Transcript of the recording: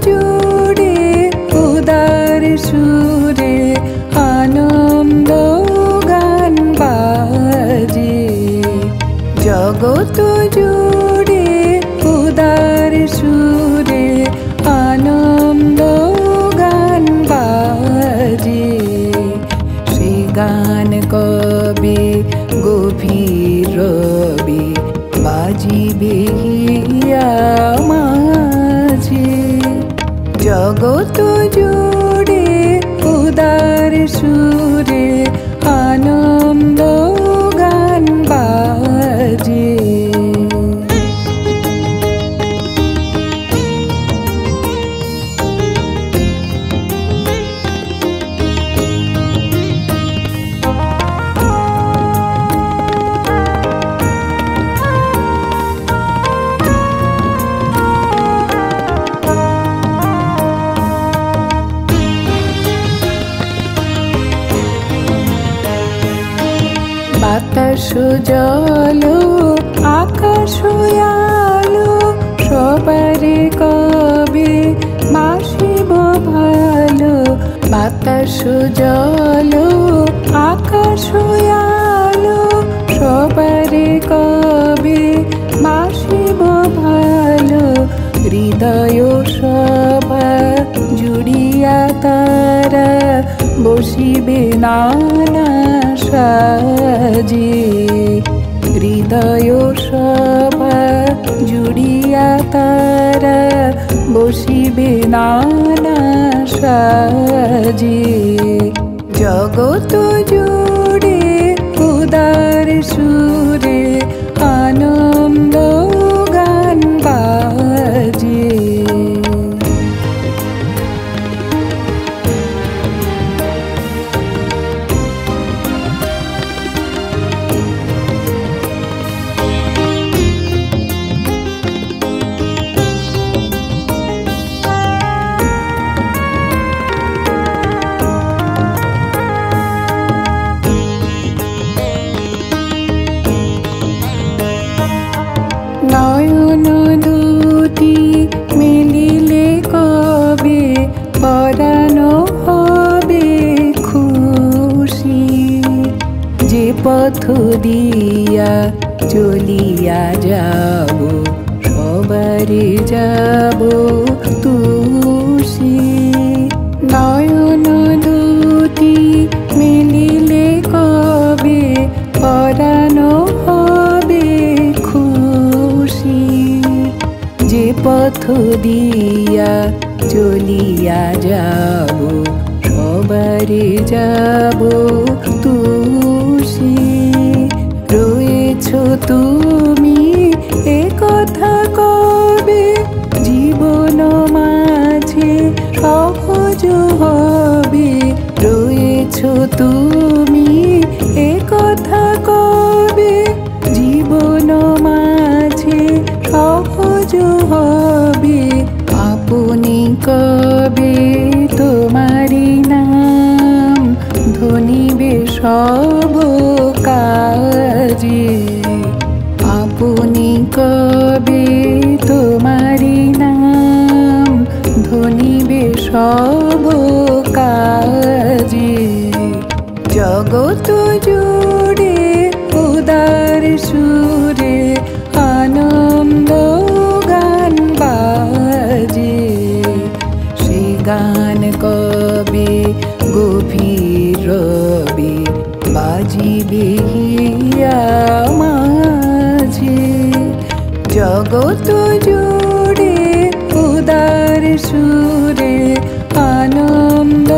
জুড়ে উদার সুরে আনন্দ গান বাজে। জগৎ জুড়ে উদার সুরে আনন্দ গান বাজে। সে গান কবে গভীর রবে বাজিবে হিয়া মাঝে। জগৎ জুড়ে উদার সুরে আনন্দ গান বাজে। বাতাস জল আকাশ আলো সবারে কবে বাসিব ভালো। বাতাস জল আকাশ আলো সবারে কবে বাসিব ভালো। হৃদয় সভা জুড়িয়া তারা বসিবে নানা সাজে। হৃদয় সভা জুড়িয়া তারা বসিবে নানা সাজে। জগৎ জুড়ে উদার সুরে আনন্দ গান বাজে। নয়ন দুটি মিলিলে কবে পরাণ হবে খুশি। যে পথ দিয়া চলিয়া যাব সবারে যাব তুষি। নয়ন দুটি মিলিলে কবে পরাণ হবে খুশি। যে পথ দিয়া চলিয়া যাব সবারে যাব তুষি। রয়েছ তুমি এ কথা কবে জীবন মাঝে সহজ হবে। রয়েছ তুমি এ কথা কবে জীবন মাঝে সহজ হবে। আপনি কবে তোমারি নাম ধনিবে সব কাজে। আপনি কবে তোমারি নাম ধনিবে সব কাজে। জগৎ জুড়ে উদার সুরে আনন্দ গান বাজে। সে গান কবে গভীর রবে বাজিবে হিয়া মাঝে। জগৎ জুড়ে উদার সুরে আনন্দ